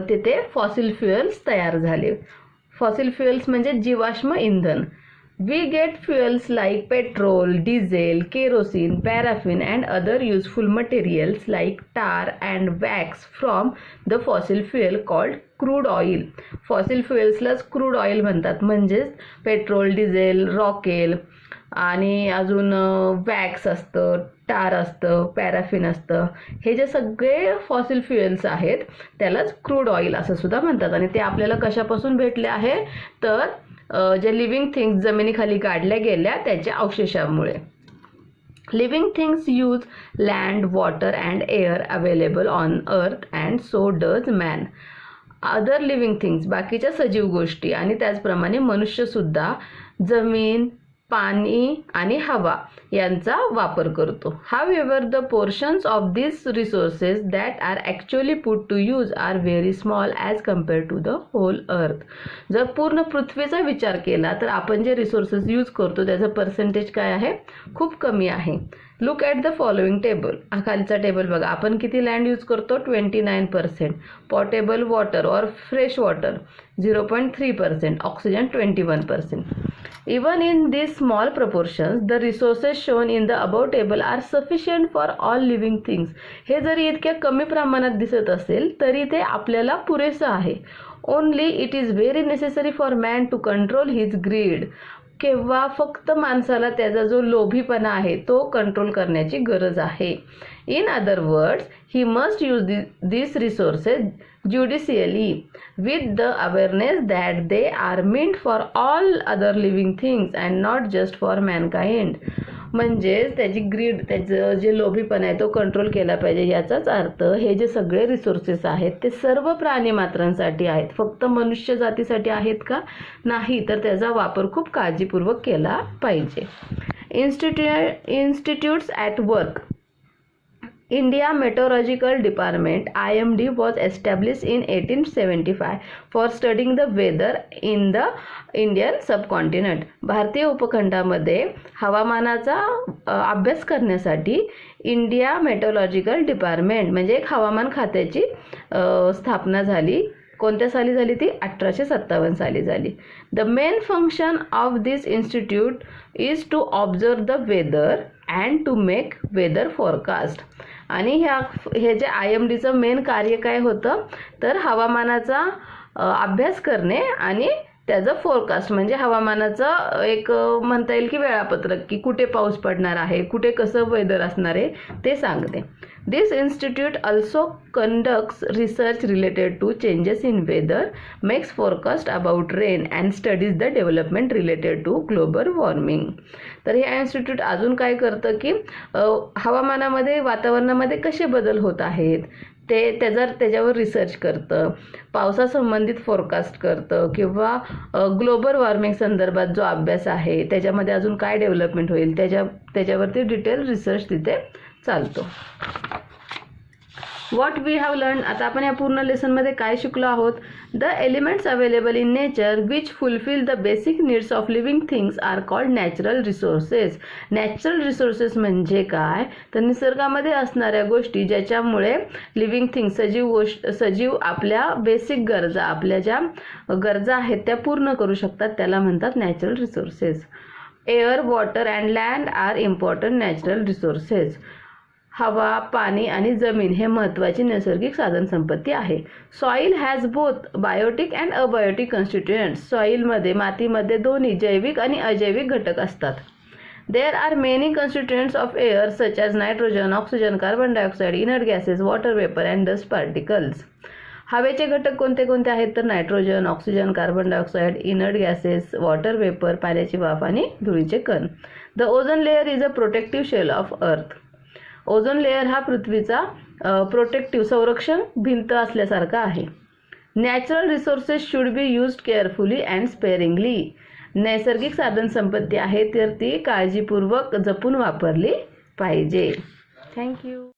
S1: तिथे फॉसिल फ्युएल्स तयार झाले. फॉसिल फ्युएल्स म्हणजे जीवाश्म इंधन. We get fuels like petrol, diesel, kerosene, paraffin and other useful materials like tar and wax from the fossil fuel called crude oil. Fossil fuelsलाच क्रूड ऑइल म्हणतात, म्हणजेच पेट्रोल, डिझेल, रॉकेल आणि अजून वॅक्स असतं, टार असतं, पॅराफिन असतं. हे जे सगळे फॉसिल फ्युएल्स आहेत त्यालाच क्रूड ऑइल असं सुद्धा म्हणतात. आणि ते आपल्याला कशापासून भेटले आहे तर जे लिव्हिंग थिंग्स जमिनीखाली काढल्या गेल्या त्याच्या अवशेषामुळे. Living things use land, water and air available on earth and so does man. Other living things, बाकीच्या सजीव गोष्टी आणि त्याचप्रमाणे मनुष्यसुद्धा जमीन, पाणी आणि हवा यांचा वापर करतो. However the portions of this resources that are actually put to use are very small as compare to the whole earth. जर पूर्ण पृथ्वीचा विचार केला तर आपण जे रिसोर्सेस यूज करतो त्याचं पर्सेंटेज काय आहे, खूप कमी आहे. Look at the following table. हा खालचा टेबल बघा. आपण किती लँड यूज करतो, 29%. पॉटेबल वॉटर और fresh water 0.3%. Oxygen 21%. Even in these small proportions, the resources shown in the above table are sufficient for all living things. हे जरी इतक्या कमी प्रमाणात दिसत असेल तरी ते आपल्याला पुरेसं आहे. Only it is very necessary for man to control his greed. केव्हा फक्त माणसाला त्याचा जो लोभीपणा आहे तो कंट्रोल करण्याची गरज आहे. In other words, he must use this resources judicially with the awareness that they are meant for all other living things and not just for mankind. म्हणजेच त्याची ग्रीड, त्याचं जे लोभीपण आहे तो कंट्रोल केला पाहिजे. याचाच अर्थ हे जे सगळे रिसोर्सेस आहेत ते सर्व प्राणी मात्रांसाठी आहेत, फक्त मनुष्य जातीसाठी आहेत का, नाही, तर त्याचा वापर खूप काळजीपूर्वक केला पाहिजे. Institutes at work. India Meteorological Department IMD was established in 1875 for studying the weather in the Indian subcontinent. भारतीय उपखंडामध्ये हवामानाचा अभ्यास करण्यासाठी इंडिया मेट्रोलॉजिकल डिपार्टमेंट म्हणजे एक हवामान खात्याची स्थापना झाली. कोणत्या साली झाली ती, 1857 साली झाली. The main function of this institute is to observe the weather and to make weather forecast. आणि हे जे IMDचं मेन कार्य काय होतं, तर हवामानाचा अभ्यास करणे आणि त्याचं फोरकास्ट म्हणजे हवामानाचं एक म्हणता येईल की वेळापत्रक, की कुठे पाऊस पडणार आहे, कुठे कसं वेदर असणार आहे ते सांगते. This institute also conducts research related to changes in weather, makes forecast about rain and studies the development related to global warming. तर हे इन्स्टिट्यूट अजून काय करतं की हवामानामध्ये, वातावरणामध्ये कसे बदल होत आहेत ते त्याच्यावर रिसर्च करतं, पावसासंबंधित फोरकास्ट करतं, किंवा ग्लोबल वॉर्मिंग संदर्भात जो अभ्यास आहे त्याच्यामध्ये अजून काय डेव्हलपमेंट होईल त्याच्यावरती डिटेल रिसर्च तिथे चालतो. What we have learn. आता आपण या पूर्ण लेसनमध्ये काय शिकलो आहोत. The elements available in nature which fulfil the basic needs of living things are called natural resources. Natural resources म्हणजे काय, तर निसर्गामध्ये असणाऱ्या गोष्टी ज्याच्यामुळे लिव्हिंग थिंग्स, सजीव आपल्या बेसिक गरजा, आपल्या ज्या गरजा आहेत त्या पूर्ण करू शकतात, त्याला म्हणतात natural resources. Air, water and land are important natural resources. हवा, पाणी आणि जमीन हे महत्त्वाची नैसर्गिक साधनसंपत्ती आहे. Soil has both biotic and abiotic constituents. सॉइलमध्ये, मातीमध्ये दोन्ही जैविक आणि अजैविक घटक असतात. There are many constituents of air such as nitrogen, oxygen, carbon dioxide, inert gases, water vapour and dust particles. हवेचे घटक कोणते कोणते आहेत, तर nitrogen, oxygen, carbon dioxide, inert gases, water vapour, पाण्याची वाफ आणि धुळीचे कण. The ozone layer is a protective shell of earth. Ozone layer हा पृथ्वीचा प्रोटेक्टिव्ह, संरक्षण भिंत असल्यासारखा आहे. Natural resources should be used carefully and sparingly. नैसर्गिक साधनसंपत्ती आहे तर ती काळजीपूर्वक जपून वापरली पाहिजे. थँक्यू.